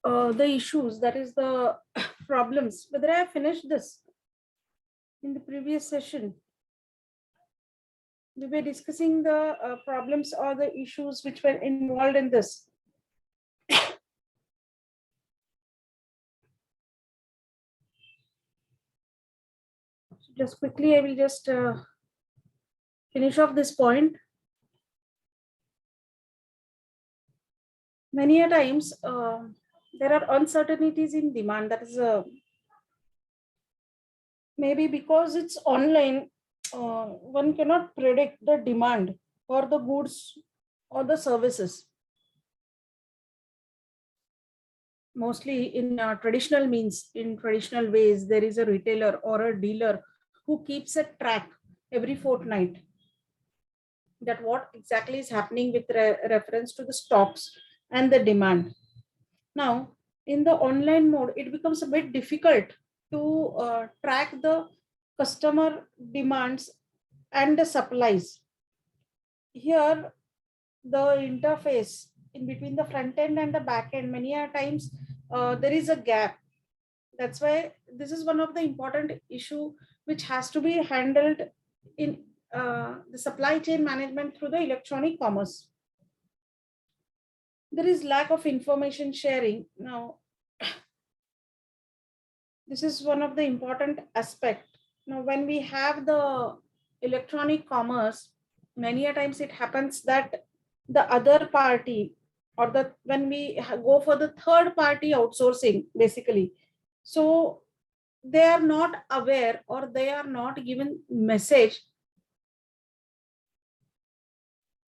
the issues, that is the problems, whether I have finished this in the previous session. We were discussing the problems or the issues which were involved in this. So just quickly, I will just finish off this point. Many a times, there are uncertainties in demand. That is maybe because it's online, one cannot predict the demand for the goods or the services. Mostly in traditional means, in traditional ways, there is a retailer or a dealer who keeps a track every fortnight that what exactly is happening with reference to the stocks and the demand. Now, in the online mode, it becomes a bit difficult to track the customer demands and the supplies. Here, the interface in between the front end and the back end, many a times there is a gap. That's why this is one of the important issue which has to be handled in the supply chain management through the electronic commerce. There is lack of information sharing. Now, this is one of the important aspect. Now, when we have the electronic commerce, many a times it happens that the other party, or the when we go for the third party outsourcing, basically, so they are not aware or they are not given message,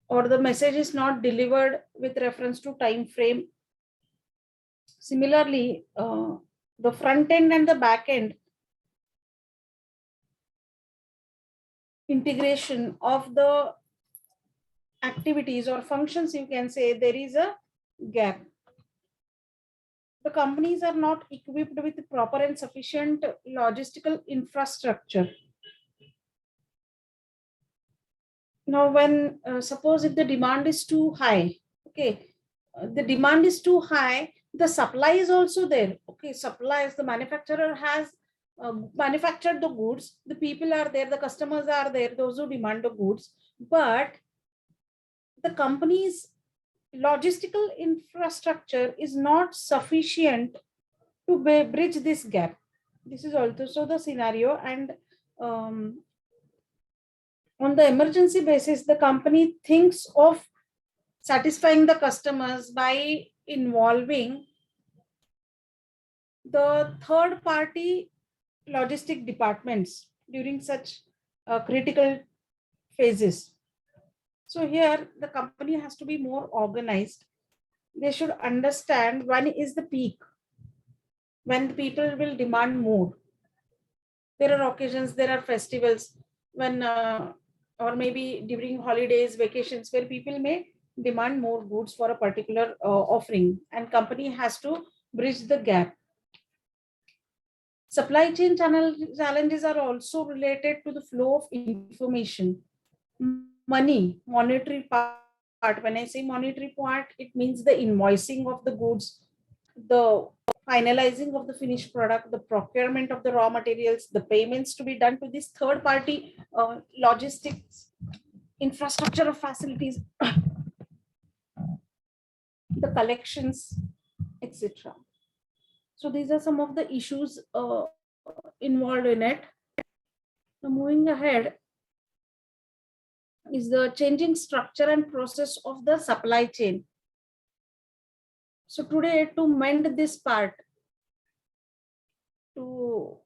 or the message is not delivered with reference to time frame. Similarly, the front end and the back end integration of the activities or functions, you can say there is a gap. The companies are not equipped with proper and sufficient logistical infrastructure. Now, when suppose if the demand is too high, okay, the demand is too high, the supply is also there. Okay, supplies, the manufacturer has manufactured the goods, the people are there, the customers are there, those who demand the goods, but the company's logistical infrastructure is not sufficient to bridge this gap. This is also the scenario, and on the emergency basis, the company thinks of satisfying the customers by involving the third party logistic departments during such critical phases. So here the company has to be more organized. They should understand when is the peak, when people will demand more. There are occasions, there are festivals when or maybe during holidays, vacations, where people may demand more goods for a particular offering, and company has to bridge the gap. Supply chain challenges are also related to the flow of information, money, monetary part. When I say monetary part, it means the invoicing of the goods, the finalizing of the finished product, the procurement of the raw materials, the payments to be done to this third party logistics infrastructure of facilities, the collections, etc. So these are some of the issues involved in it. Now, moving ahead is the changing structure and process of the supply chain. So today, to mend this part, to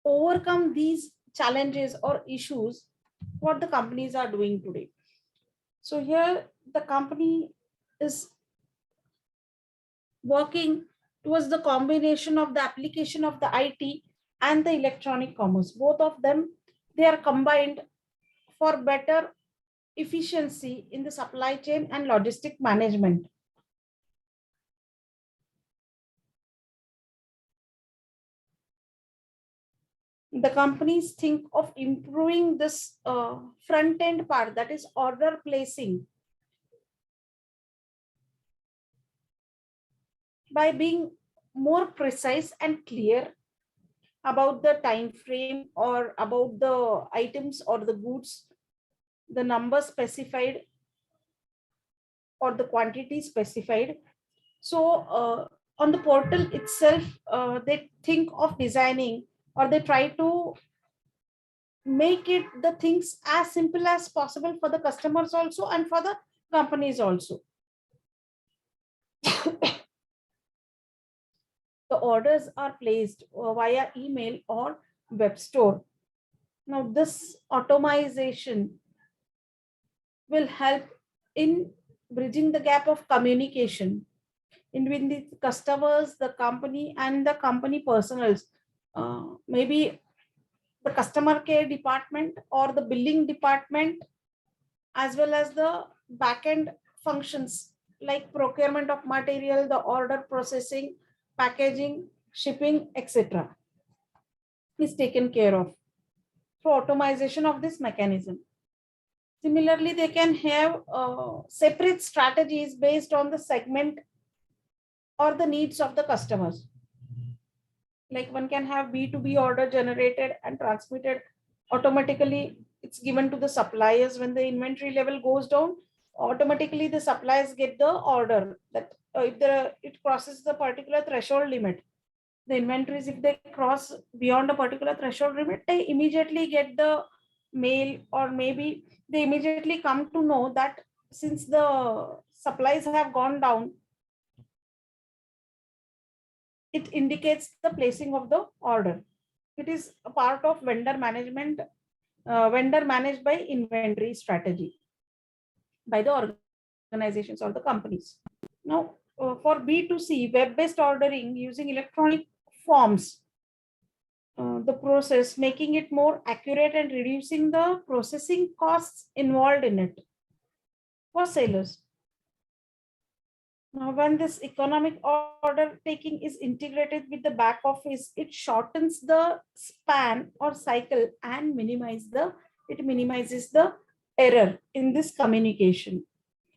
overcome these challenges or issues, what the companies are doing today. So here the company is working towards the combination of the application of the IT and the electronic commerce. Both of them, they are combined for better efficiency in the supply chain and logistic management. The companies think of improving this front end part, that is order placing. by being more precise and clear about the time frame or about the items or the goods, the number specified or the quantity specified. So on the portal itself, they think of designing, or they try to make it the things as simple as possible for the customers also and for the companies also. The orders are placed via email or web store. Now this automation will help in bridging the gap of communication in between the customers, the company, and the company personals. Maybe the customer care department or the billing department, as well as the back-end functions like procurement of material, the order processing, packaging, shipping, etc. is taken care of through automation of this mechanism. Similarly, they can have separate strategies based on the segment or the needs of the customers. Like one can have B2B order generated and transmitted automatically. It's given to the suppliers. When the inventory level goes down, automatically the suppliers get the order that if it crosses the particular threshold limit, the inventories, if they cross beyond a particular threshold limit, they immediately get the mail, or maybe they immediately come to know that since the supplies have gone down, it indicates the placing of the order. It is a part of vendor management, vendor managed by inventory strategy by the organizations or the companies. Now, for B2C, web-based ordering using electronic forms, the process, making it more accurate and reducing the processing costs involved in it for sellers. Now, when this economic order taking is integrated with the back office, it shortens the span or cycle and minimizes the error in this communication.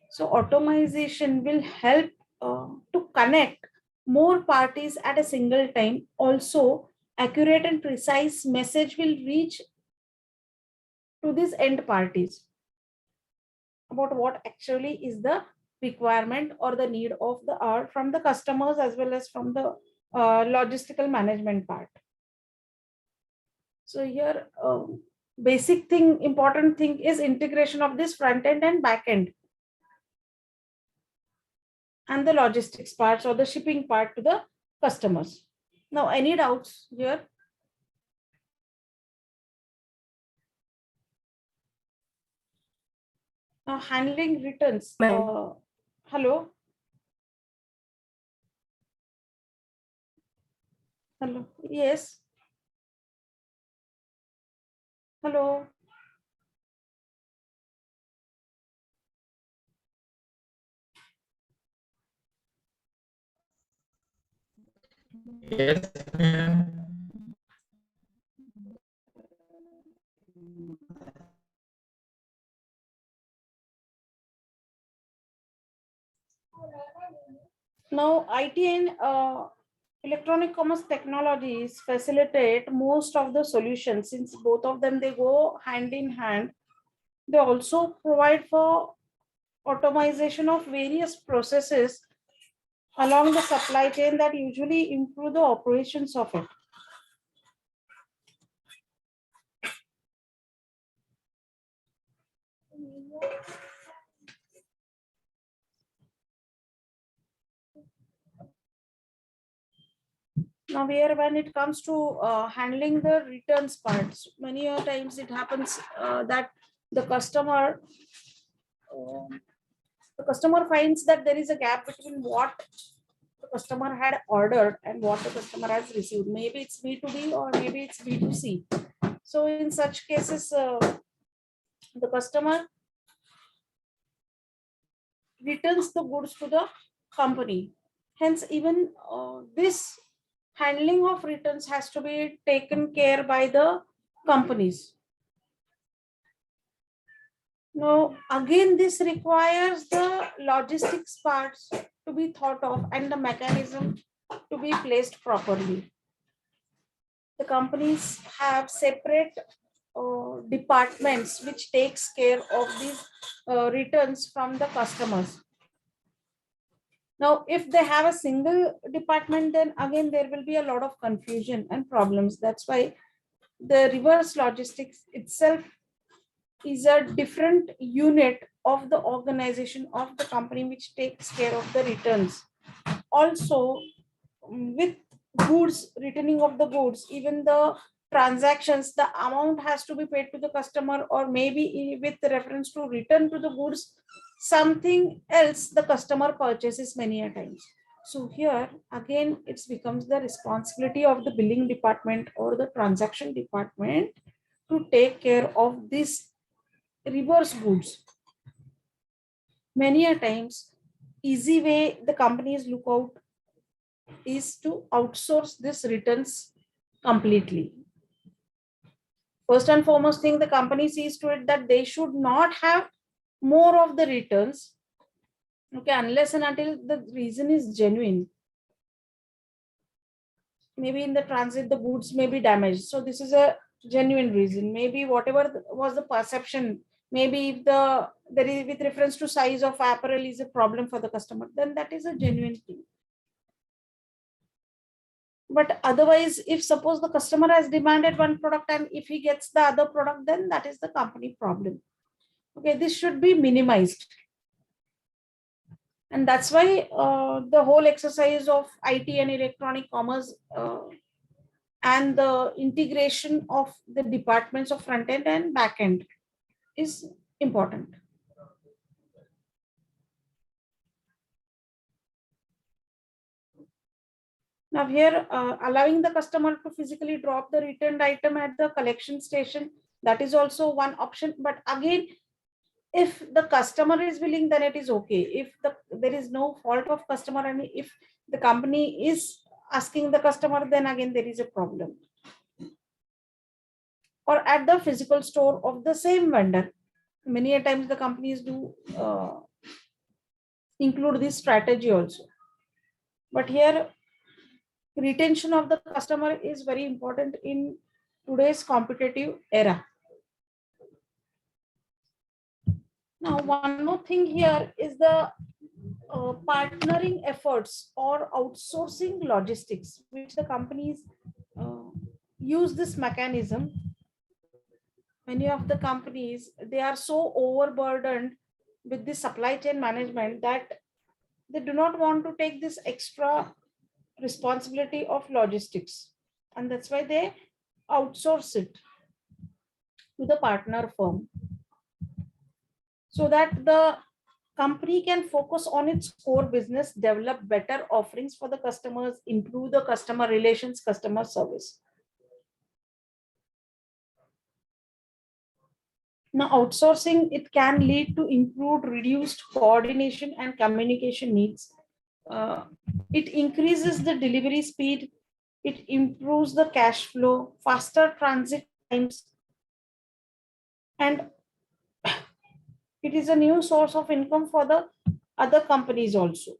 So automation will help to connect more parties at a single time. Also, accurate and precise message will reach to these end parties about what actually is the requirement or the need of the art from the customers as well as from the logistical management part. So here, basic thing, important thing is integration of this front end and back end and the logistics parts or the shipping part to the customers. Now, any doubts here? Now, handling returns. Hello. Hello. Yes. Hello. Yes, ma'am. Now, IT and electronic commerce technologies facilitate most of the solutions. Since both of them, they go hand in hand. They also provide for automation of various processes along the supply chain that usually improve the operations of it. Now, when it comes to handling the returns parts, many times it happens that the customer finds that there is a gap between what the customer had ordered and what the customer has received. Maybe it's B2B or maybe it's B2C. So in such cases, the customer returns the goods to the company. Hence, even this handling of returns has to be taken care by the companies. Now, again, this requires the logistics parts to be thought of and the mechanism to be placed properly. The companies have separate departments which takes care of these returns from the customers. Now, if they have a single department, then again there will be a lot of confusion and problems. That's why the reverse logistics itself is a different unit of the organization of the company which takes care of the returns. Also, with goods, returning of the goods, even the transactions, the amount has to be paid to the customer, or maybe with reference to return to the goods, something else the customer purchases many a times. So here again it becomes the responsibility of the billing department or the transaction department to take care of this reverse goods. Many a times easy way the companies look out is to outsource this returns completely. First and foremost thing, the company sees to it that they should not have more of the returns, okay, unless and until the reason is genuine. Maybe in the transit the goods may be damaged, so this is a genuine reason. Maybe whatever was the perception, maybe if there is with reference to size of apparel is a problem for the customer, then that is a genuine thing. But otherwise, if suppose the customer has demanded one product and if he gets the other product, then that is the company problem. Okay, this should be minimized. And that's why the whole exercise of IT and electronic commerce and the integration of the departments of front end and back end is important. Now here, allowing the customer to physically drop the returned item at the collection station, that is also one option. But again, if the customer is willing, then it is okay. If there is no fault of customer and if the company is asking the customer, then again there is a problem. Or at the physical store of the same vendor. Many a times the companies do include this strategy also. But here, retention of the customer is very important in today's competitive era. Now, one more thing here is the partnering efforts or outsourcing logistics, which the companies use this mechanism. Many of the companies, they are so overburdened with the supply chain management that they do not want to take this extra responsibility of logistics, and that's why they outsource it to the partner firm so that the company can focus on its core business, develop better offerings for the customers, improve the customer relations, customer service. Now, outsourcing, it can lead to improved, reduced coordination and communication needs. It increases the delivery speed. It improves the cash flow, faster transit times, and it is a new source of income for the other companies also.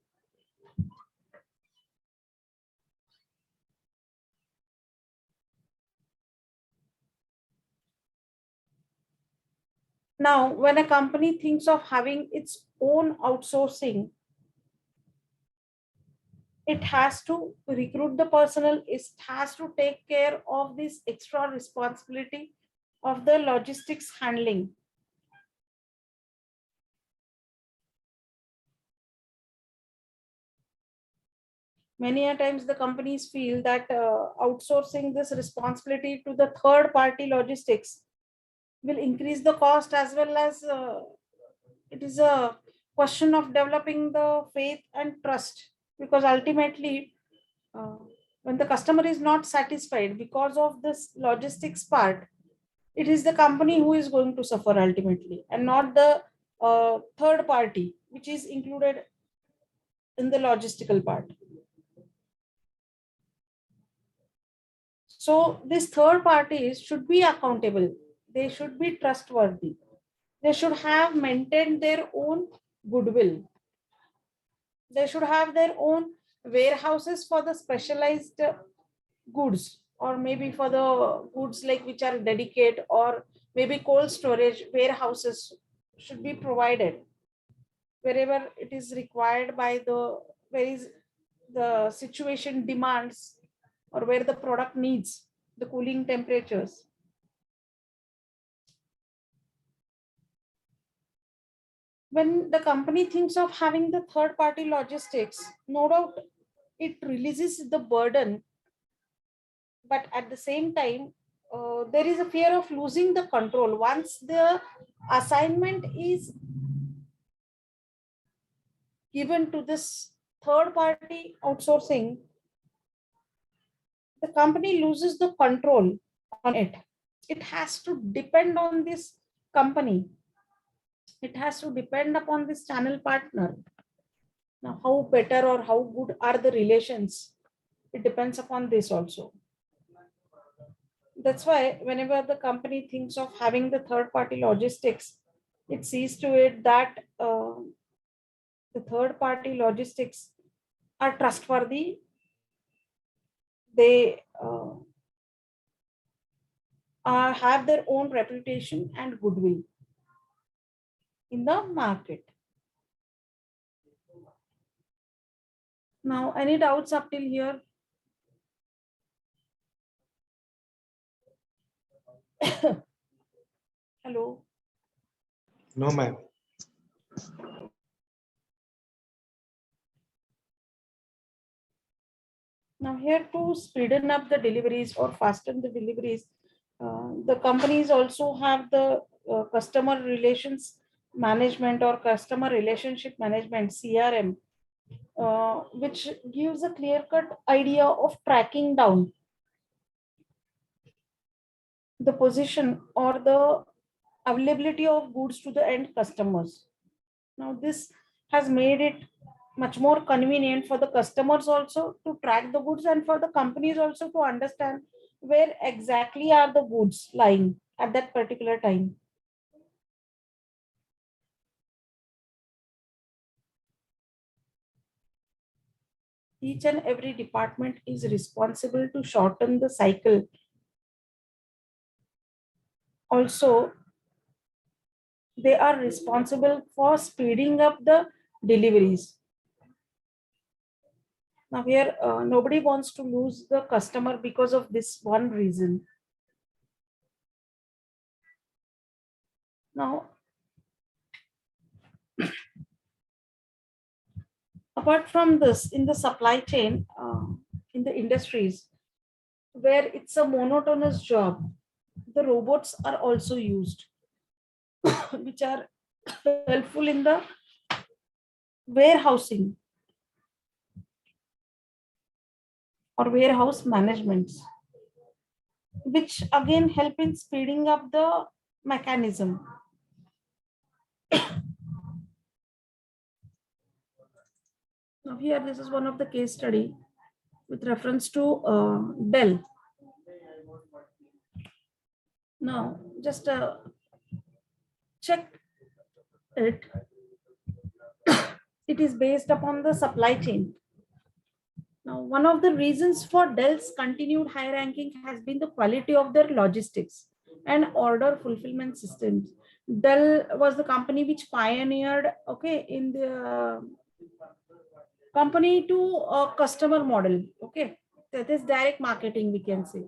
Now, when a company thinks of having its own outsourcing, it has to recruit the personnel, it has to take care of this extra responsibility of the logistics handling. Many a times the companies feel that outsourcing this responsibility to the third party logistics will increase the cost, as well as it is a question of developing the faith and trust, because ultimately when the customer is not satisfied because of this logistics part, it is the company who is going to suffer ultimately, and not the third party which is included in the logistical part. So these third parties should be accountable. They should be trustworthy. They should have maintained their own goodwill. They should have their own warehouses for the specialized goods, or maybe for the goods like which are dedicated, or maybe cold storage warehouses should be provided wherever it is required by the where is the situation demands, or where the product needs the cooling temperatures. When the company thinks of having the third party logistics, no doubt it releases the burden, but at the same time, there is a fear of losing the control. Once the assignment is given to this third party outsourcing, the company loses the control on it. It has to depend on this company, it has to depend upon this channel partner. Now, how better or how good are the relations? It depends upon this also. That's why whenever the company thinks of having the third party logistics, it sees to it that the third party logistics are trustworthy. They have their own reputation and goodwill in the market. Now, any doubts up till here? Hello. No, ma'am. Now, here to speeden up the deliveries or fasten the deliveries, the companies also have the customer relations management or customer relationship management CRM, which gives a clear cut idea of tracking down the position or the availability of goods to the end customers. Now, this has made it much more convenient for the customers also to track the goods, and for the companies also to understand where exactly are the goods lying at that particular time. Each and every department is responsible to shorten the cycle. Also, they are responsible for speeding up the deliveries. Now, here, nobody wants to lose the customer because of this one reason. Now, apart from this, in the supply chain, in the industries where it's a monotonous job, the robots are also used, which are helpful in the warehousing or warehouse management, which again help in speeding up the mechanism. Now here, this is one of the case study with reference to Dell. Now, just check it. It is based upon the supply chain. Now, one of the reasons for Dell's continued high ranking has been the quality of their logistics and order fulfillment systems. Dell was the company which pioneered, okay, in the company to a customer model, okay, that is direct marketing, we can say.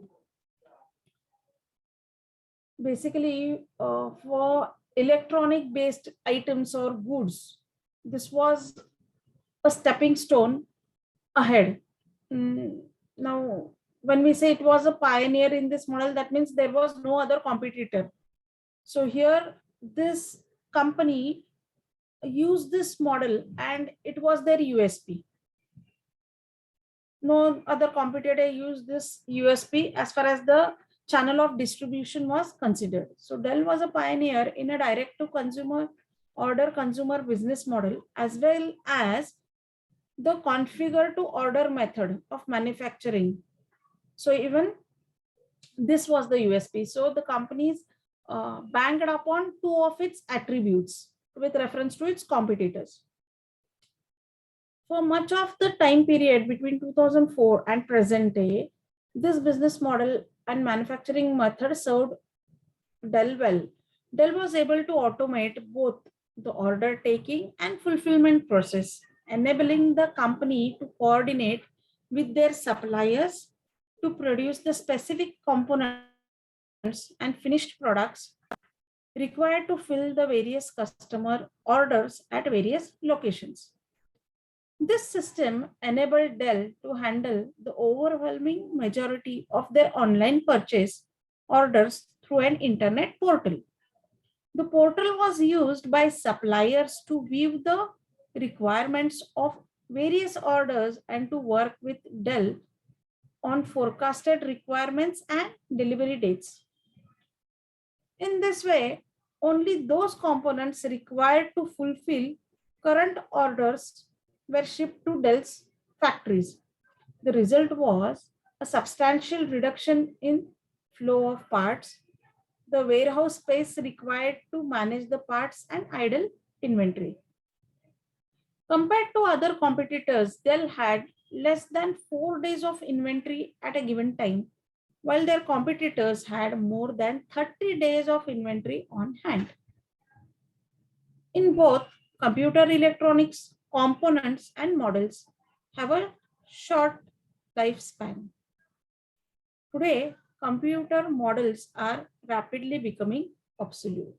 Basically, for electronic based items or goods, this was a stepping stone ahead. Now, when we say it was a pioneer in this model, that means there was no other competitor. So here, this company used this model and it was their USP. No other competitor used this USP as far as the channel of distribution was considered. So Dell was a pioneer in a direct to consumer order consumer business model, as well as the configure to order method of manufacturing. So even this was the USP. So the companies banked upon two of its attributes with reference to its competitors. For much of the time period between 2004 and present day, this business model and manufacturing method served Dell well. Dell was able to automate both the order taking and fulfillment process, enabling the company to coordinate with their suppliers to produce the specific components and finished products required to fill the various customer orders at various locations. This system enabled Dell to handle the overwhelming majority of their online purchase orders through an internet portal. The portal was used by suppliers to view the requirements of various orders and to work with Dell on forecasted requirements and delivery dates. In this way, only those components required to fulfill current orders were shipped to Dell's factories. The result was a substantial reduction in flow of parts, the warehouse space required to manage the parts, and idle inventory. Compared to other competitors, Dell had less than 4 days of inventory at a given time, while their competitors had more than 30 days of inventory on hand. In both computer electronics, components and models have a short lifespan. Today, computer models are rapidly becoming obsolete.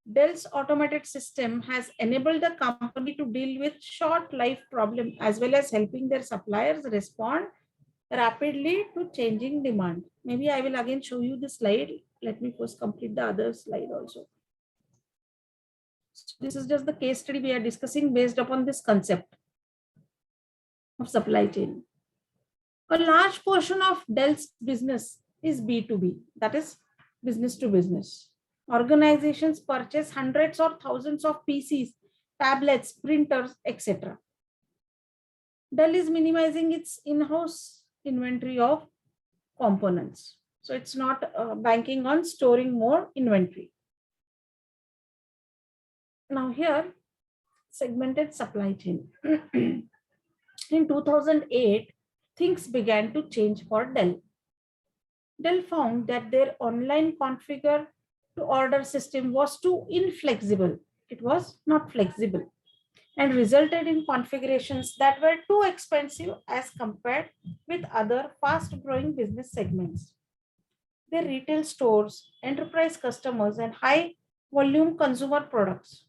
Dell's automated system has enabled the company to deal with short life problem as well as helping their suppliers respond rapidly to changing demand. Maybe I will again show you the slide. Let me first complete the other slide also. So this is just the case study we are discussing based upon this concept of supply chain. A large portion of Dell's business is B2B, that is business to business. Organizations purchase hundreds or thousands of PCs, tablets, printers, etc. Dell is minimizing its in-house inventory of components. So it's not banking on storing more inventory. Now here, segmented supply chain. In 2008, things began to change for Dell. Dell found that their online configure to order system was too inflexible. It was not flexible and resulted in configurations that were too expensive as compared with other fast growing business segments. Their retail stores, enterprise customers, and high volume consumer products.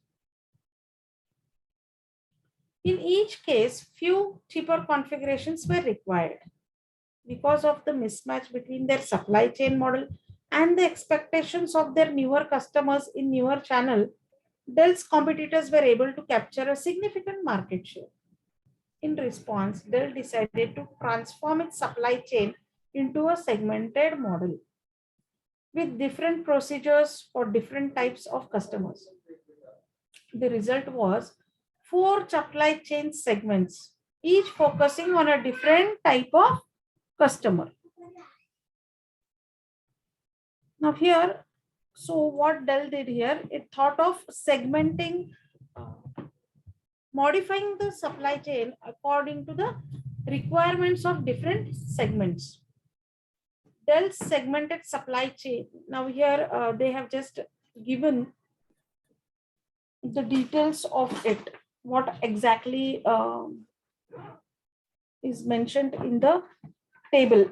In each case, few cheaper configurations were required. Because of the mismatch between their supply chain model and the expectations of their newer customers in newer channel, Dell's competitors were able to capture a significant market share. In response, Dell decided to transform its supply chain into a segmented model with different procedures for different types of customers. The result was 4 supply chain segments, each focusing on a different type of customer. Now here, so what Dell did here, it thought of segmenting, modifying the supply chain according to the requirements of different segments. Dell's segmented supply chain. Now here they have just given the details of it, what exactly is mentioned in the table.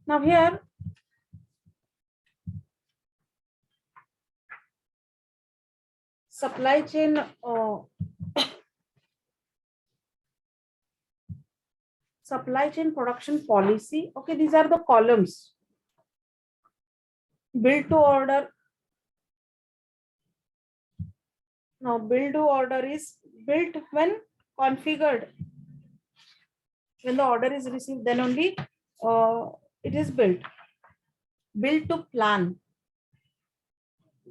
Now here, supply chain supply chain production policy. Okay, these are the columns. Build to order. Now build to order is built when configured. When the order is received, then only it is built. Build to plan.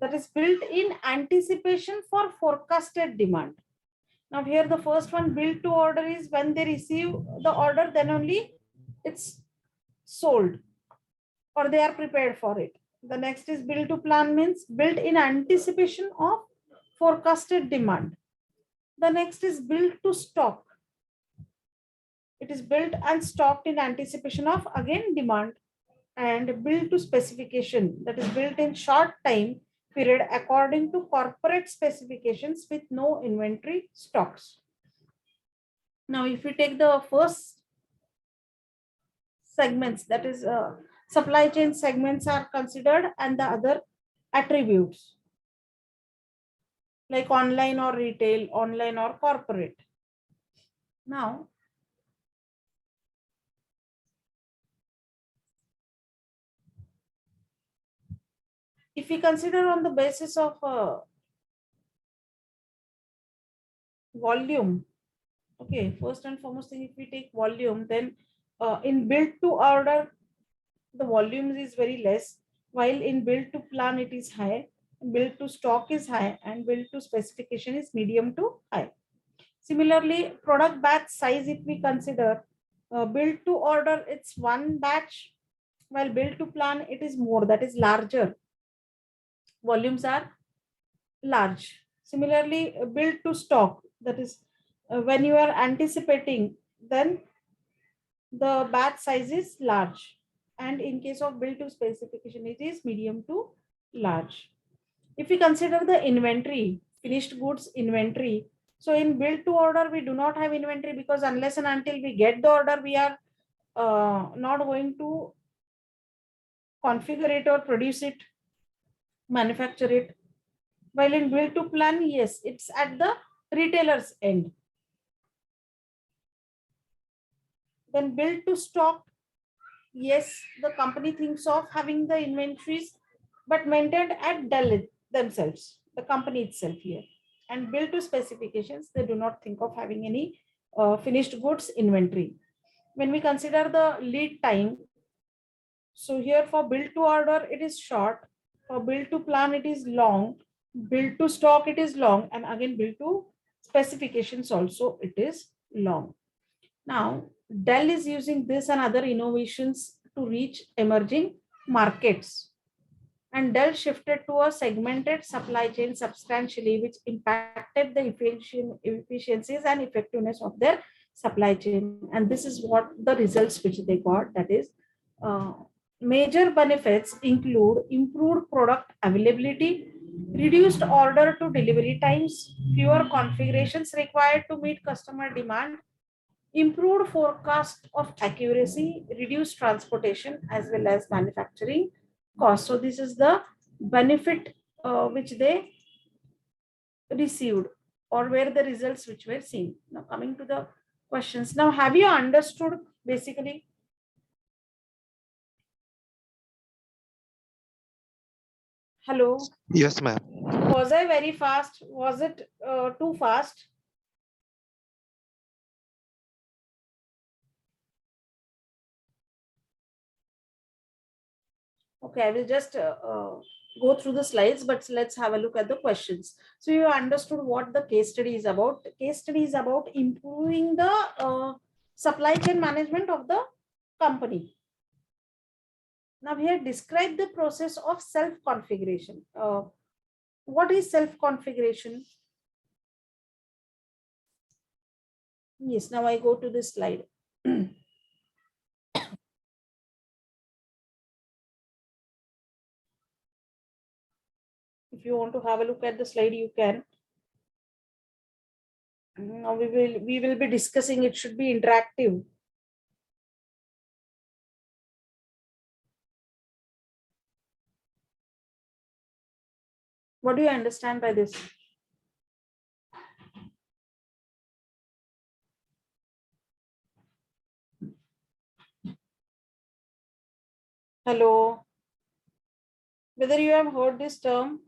That is built in anticipation for forecasted demand. Now here the first one, build to order, is when they receive the order, then only it's sold or they are prepared for it. The next is build to plan, means built in anticipation of forecasted demand. The next is build to stock. It is built and stocked in anticipation of again demand. And build to specification, that is built in short time period according to corporate specifications with no inventory stocks. Now if we take the first segments, that is supply chain segments are considered, and the other attributes like online or retail, online or corporate. Now if we consider on the basis of volume, okay, first and foremost thing, if we take volume, then in build to order the volumes is very less, while in build to plan it is high, build to stock is high, and build to specification is medium to high. Similarly, product batch size, if we consider, build to order it's one batch, while build to plan it is more, that is larger, volumes are large. Similarly, build to stock, that is when you are anticipating, then the batch size is large, and in case of build to specification it is medium to large. If we consider the inventory, finished goods inventory, so in build to order we do not have inventory, because unless and until we get the order, we are not going to configure it or produce it, manufacture it. While in build to plan, yes, it's at the retailer's end. Then build to stock, yes, the company thinks of having the inventories, but maintained at Dell themselves, the company itself here. And build to specifications, they do not think of having any finished goods inventory. When we consider the lead time, so here for build to order, it is short. For build to plan, it is long. Build to stock, it is long. And again, build to specifications also, it is long. Now, Dell is using this and other innovations to reach emerging markets. And Dell shifted to a segmented supply chain substantially, which impacted the efficiencies and effectiveness of their supply chain. And this is what the results which they got, that is, major benefits include improved product availability, reduced order to delivery times, fewer configurations required to meet customer demand, improved forecast of accuracy, reduced transportation as well as manufacturing cost. So this is the benefit which they received, or where the results which were seen. Now coming to the questions. Now have you understood basically? Hello. Yes, ma'am. Was I very fast? Was it too fast? Okay, I will just go through the slides, but let's have a look at the questions. So you understood what the case study is about. The case study is about improving the supply chain management of the company. Now here, describe the process of self-configuration. What is self-configuration? Yes, now I go to this slide. If you want to have a look at the slide, you can. Now we will be discussing. It should be interactive. What do you understand by this? Hello. Whether you have heard this term?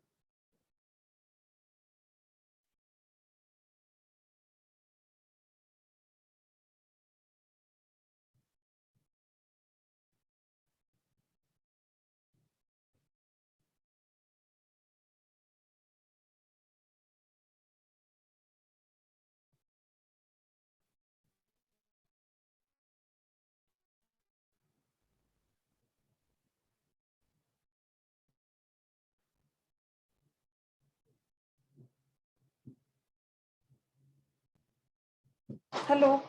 Hello.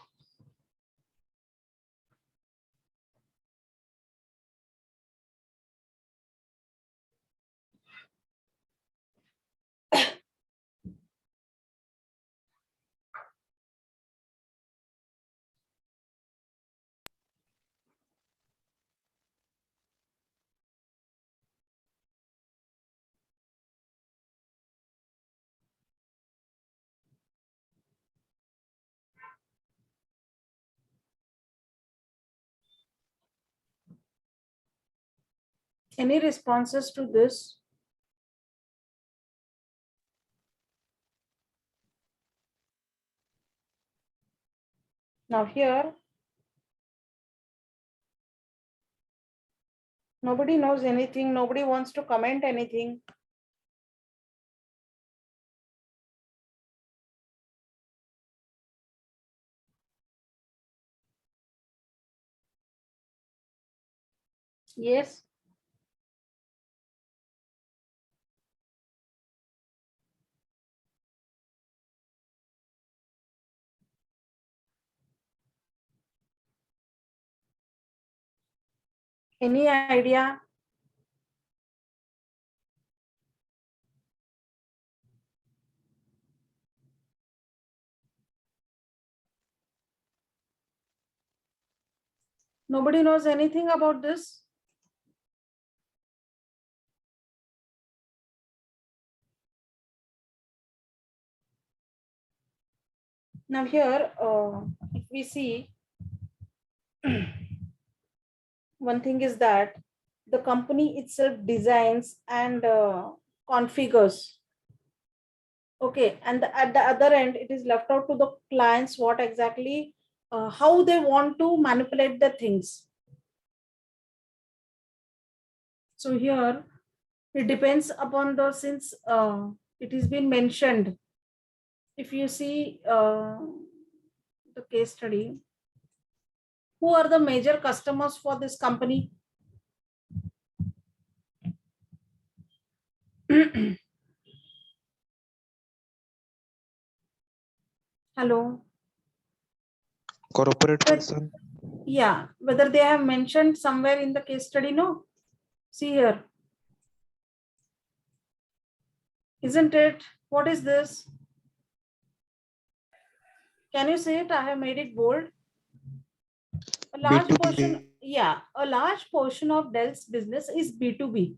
Any responses to this? Now here, nobody knows anything. Nobody wants to comment anything. Yes. Any idea? Nobody knows anything about this. Now here, if we see, one thing is that the company itself designs and configures. Okay, and at the other end, it is left out to the clients what exactly, how they want to manipulate the things. So here, it depends upon the, since it has been mentioned. If you see the case study, who are the major customers for this company? Hello. Corporate But, person. yeah, whether they have mentioned somewhere in the case study, no? See here. Isn't it? What is this? Can you say it? I have made it bold. A large portion, B2B. yeah, a large portion of Dell's business is B2B.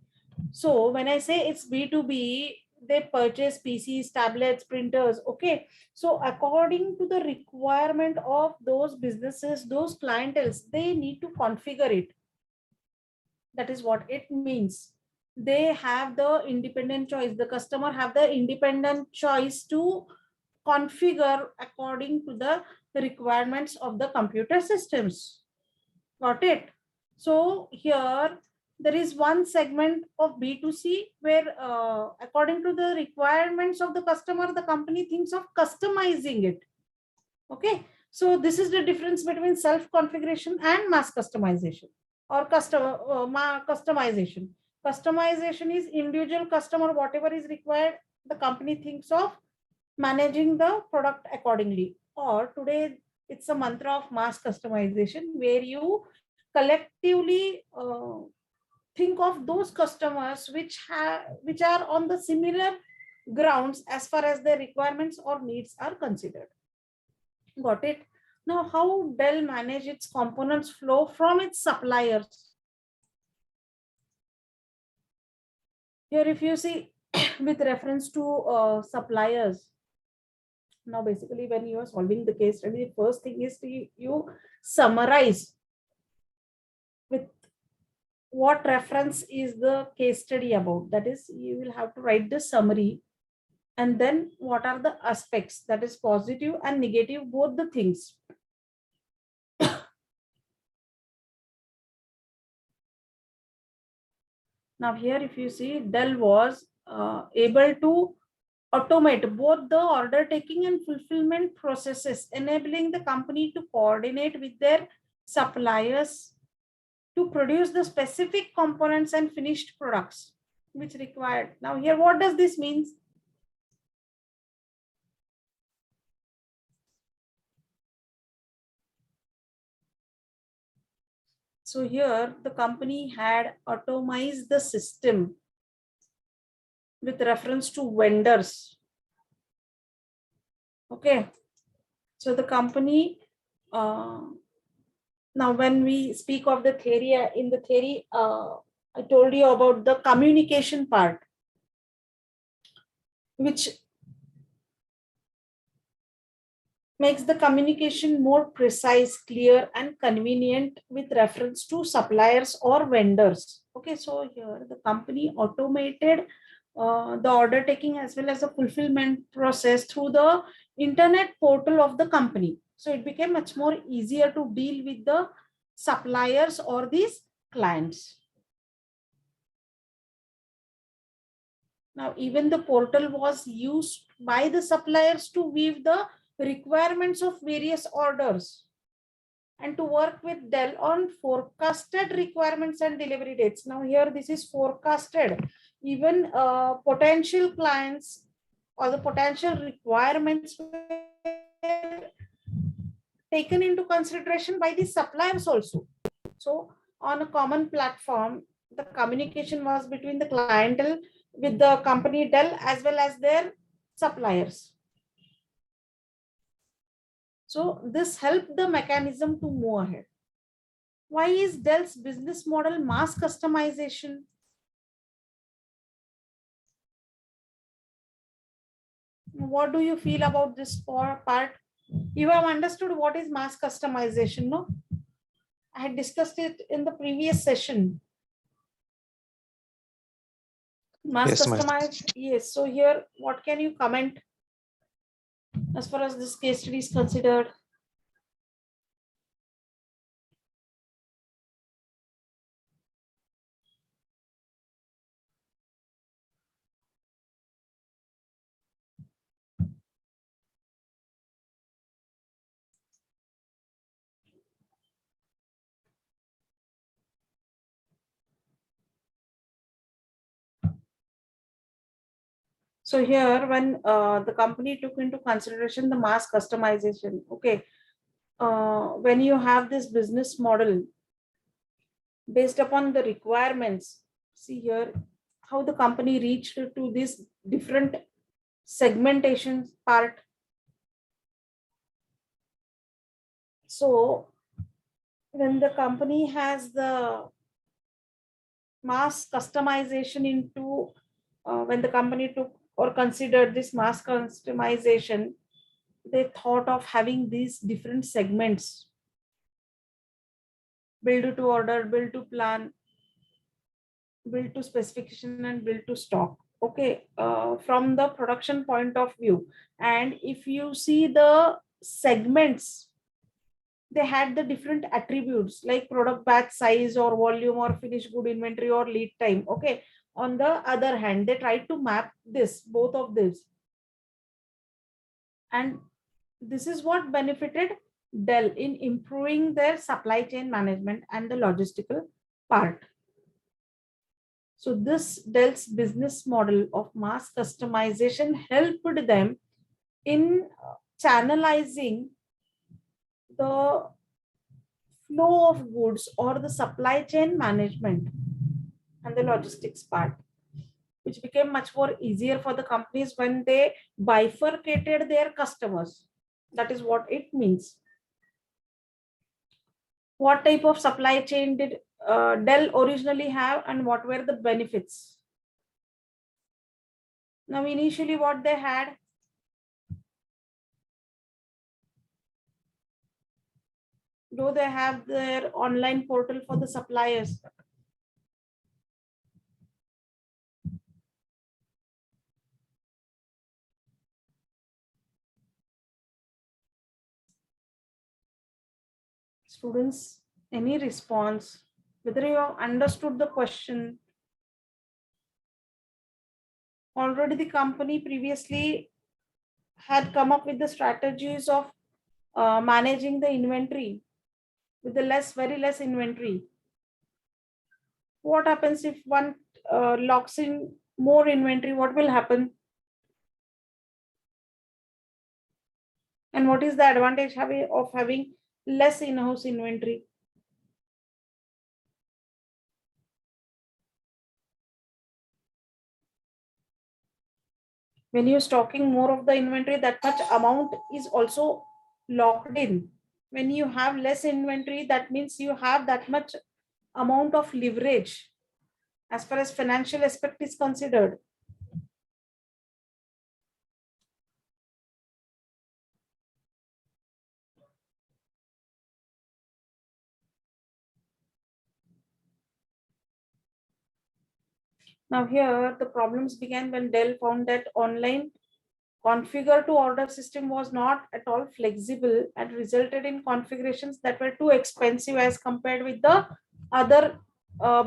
So when I say it's B2B, they purchase PCs, tablets, printers. Okay. So according to the requirement of those businesses, those clienteles, they need to configure it. That is what it means. They have the independent choice. The customer have the independent choice to configure according to the requirements of the computer systems. Got it? So here there is one segment of B2C where according to the requirements of the customer, the company thinks of customizing it. Okay. So this is the difference between self-configuration and mass customization or customization. Customization is individual customer, whatever is required, the company thinks of managing the product accordingly. Or today it's a mantra of mass customization where you collectively think of those customers which are on the similar grounds as far as their requirements or needs are considered. Got it? Now, how Dell manage its components flow from its suppliers? Here, if you see with reference to suppliers, now basically when you are solving the case study, the first thing is you summarize with what reference is the case study about. That is, you will have to write the summary, and then what are the aspects, that is positive and negative, both the things. Now here, if you see, Dell was able to automate both the order taking and fulfillment processes, enabling the company to coordinate with their suppliers to produce the specific components and finished products which required. Now here, what does this mean? So here the company had automized the system with reference to vendors. Okay. So the company, now when we speak of the theory, in the theory, I told you about the communication part, which makes the communication more precise, clear, and convenient with reference to suppliers or vendors. Okay, so here the company automated the order taking as well as the fulfillment process through the internet portal of the company. So it became much more easier to deal with the suppliers or these clients. Now, even the portal was used by the suppliers to weave the requirements of various orders and to work with Dell on forecasted requirements and delivery dates. Now here this is forecasted. Even potential clients or the potential requirements were taken into consideration by the suppliers also. So on a common platform, the communication was between the clientele with the company Dell as well as their suppliers. So this helped the mechanism to move ahead. Why is Dell's business model mass customization? What do you feel about this part? You have understood what is mass customization, no? I had discussed it in the previous session. Mass Yes, ma'am. customized, yes. So here, what can you comment as far as this case study is considered? So here, when the company took into consideration the mass customization, okay, when you have this business model based upon the requirements, see here how the company reached to this different segmentation part. So when the company has the mass customization into, when the company took or considered this mass customization, they thought of having these different segments: build to order, build to plan, build to specification, and build to stock. Okay, from the production point of view, and if you see the segments, they had the different attributes like product batch size or volume or finished good inventory or lead time. Okay, on the other hand, they tried to map this both of this, and this is what benefited Dell in improving their supply chain management and the logistical part. So this Dell's business model of mass customization helped them in channelizing the flow of goods or the supply chain management and the logistics part, which became much more easier for the companies when they bifurcated their customers. That is what it means. What type of supply chain did Dell originally have, and what were the benefits? Now, initially, what they had, though they have their online portal for the suppliers, students, any response, whether you have understood the question? Already the company previously had come up with the strategies of managing the inventory with the very less inventory. What happens if one locks in more inventory? What will happen? And what is the advantage of having less in-house inventory? When you're stocking more of the inventory, that much amount is also locked in. When you have less inventory, that means you have that much amount of leverage as far as financial aspect is considered. Now here the problems began when Dell found that online configure to order system was not at all flexible and resulted in configurations that were too expensive as compared with the other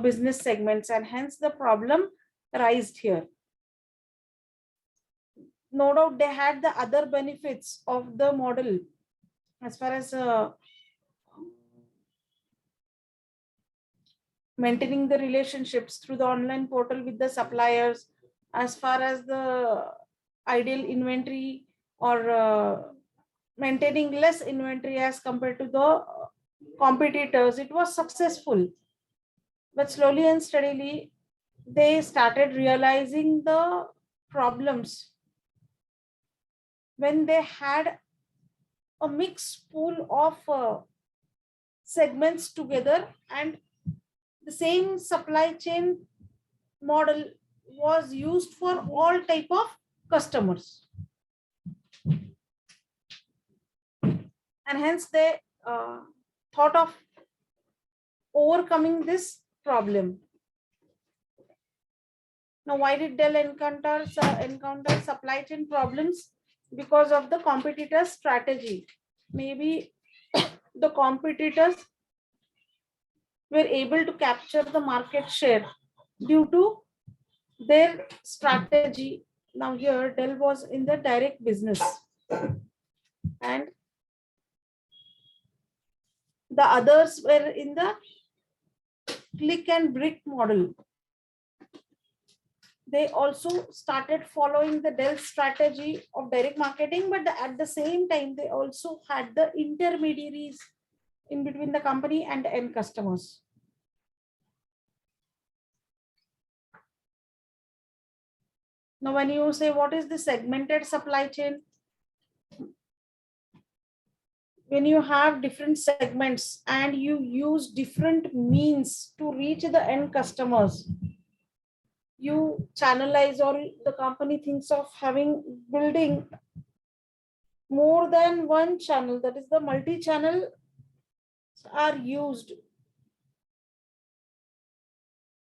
business segments, and hence the problem raised here. No doubt they had the other benefits of the model as far as maintaining the relationships through the online portal with the suppliers, as far as the ideal inventory or maintaining less inventory as compared to the competitors. It was successful, but slowly and steadily they started realizing the problems when they had a mixed pool of segments together, and the same supply chain model was used for all type of customers, and hence they thought of overcoming this problem. Now, why did Dell encounter supply chain problems? Because of the competitors' strategy. Maybe the competitors were able to capture the market share due to their strategy. Now here Dell was in the direct business and the others were in the click and brick model. They also started following the Dell strategy of direct marketing, but at the same time, they also had the intermediaries in between the company and end customers. Now, when you say what is the segmented supply chain, when you have different segments and you use different means to reach the end customers, you channelize, or the company thinks of building more than one channel, that is the multi-channel are used,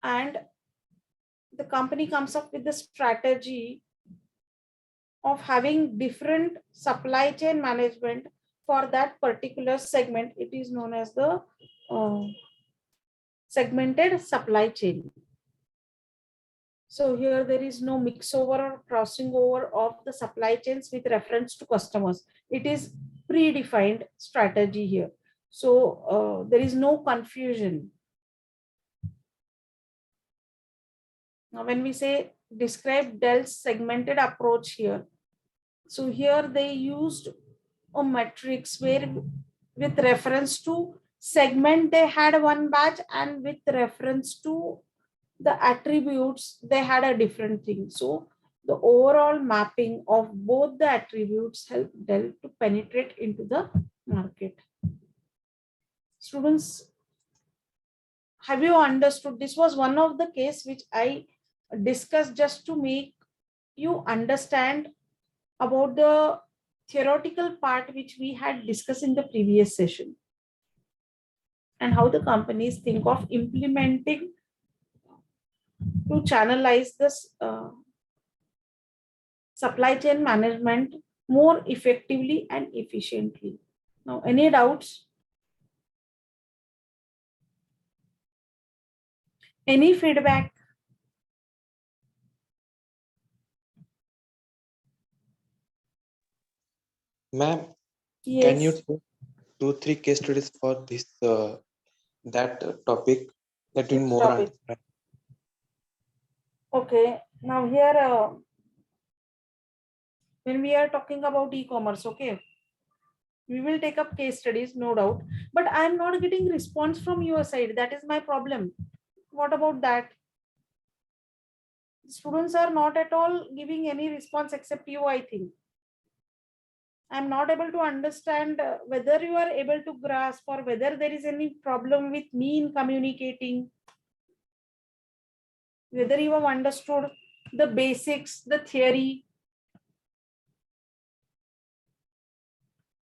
and the company comes up with the strategy of having different supply chain management for that particular segment. It is known as the segmented supply chain. So here there is no mix over or crossing over of the supply chains with reference to customers. It is predefined strategy here. So there is no confusion. Now, when we say describe Dell's segmented approach here, so here they used a matrix where with reference to segment they had one batch, and with reference to the attributes they had a different thing. So the overall mapping of both the attributes helped Dell to penetrate into the market. Students, have you understood? This was one of the case which I discussed just to make you understand about the theoretical part which we had discussed in the previous session, and how the companies think of implementing to channelize this supply chain management more effectively and efficiently. Now, any doubts? Any feedback? Ma'am, Yes. can you do 2-3 case studies for this that topic that in more Topic. Okay. Now here, when we are talking about e-commerce, okay, we will take up case studies, no doubt. But I am not getting response from your side. That is my problem. What about that? Students are not at all giving any response except you, I think. I'm not able to understand whether you are able to grasp or whether there is any problem with me in communicating, whether you have understood the basics, the theory.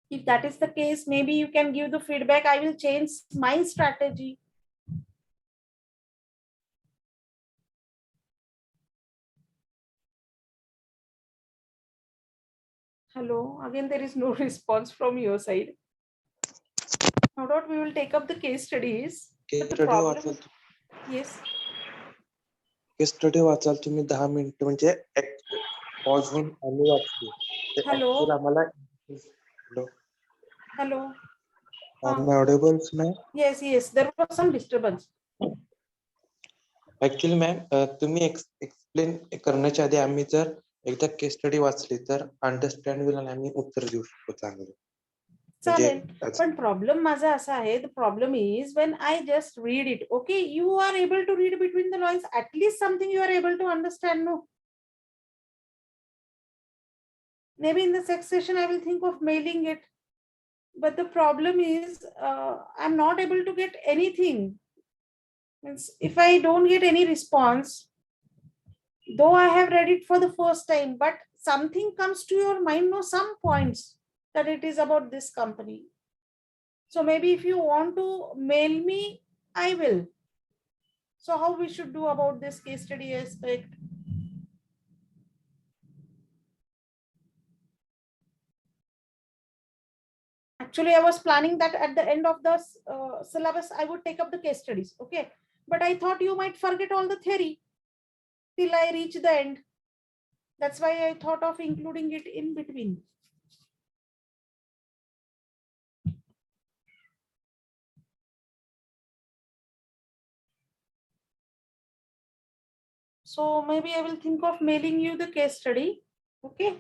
If that is the case, maybe you can give the feedback. I will change my strategy. Hello, again, there is no response from your side. No doubt we will take up the case studies. But the problem, yes. Case study वाचाल तुम्ही 10 मिनिटं म्हणजे pause होऊन आम्ही वाचली Hello. आम्हाला Hello. am I audible ma'am? Yes, there was some disturbance. Actually ma'am तुम्ही explain करण्याच्या आधी आम्ही जर एकदा केस स्टडी वाचली तर अंडरस्टँड होईल आणि आम्ही उत्तर देऊ शकतो चांगलं. चालेल, पण प्रॉब्लेम माझा असा आहे, the problem is when I just read it, okay, you are able to read between the lines, at least something you are able to understand, no? Maybe in the next session I will think of mailing it, but the problem is I'm not able to get anything. If I don't get any response, though I have read it for the first time, but something comes to your mind, no, some points that it is about this company. So maybe if you want to mail me, I will. So how we should do about this case study aspect? Actually, I was planning that at the end of the syllabus, I would take up the case studies. Okay. But I thought you might forget all the theory till I reach the end. That's why I thought of including it in between. So maybe I will think of mailing you the case study. Okay.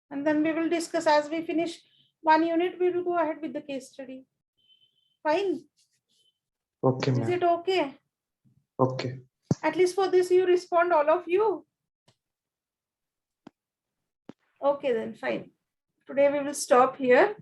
And then we will discuss as we finish one unit, we will go ahead with the case study. Fine. Okay, is it okay? Okay. At least for this, you respond, all of you. Okay, then fine. Today we will stop here.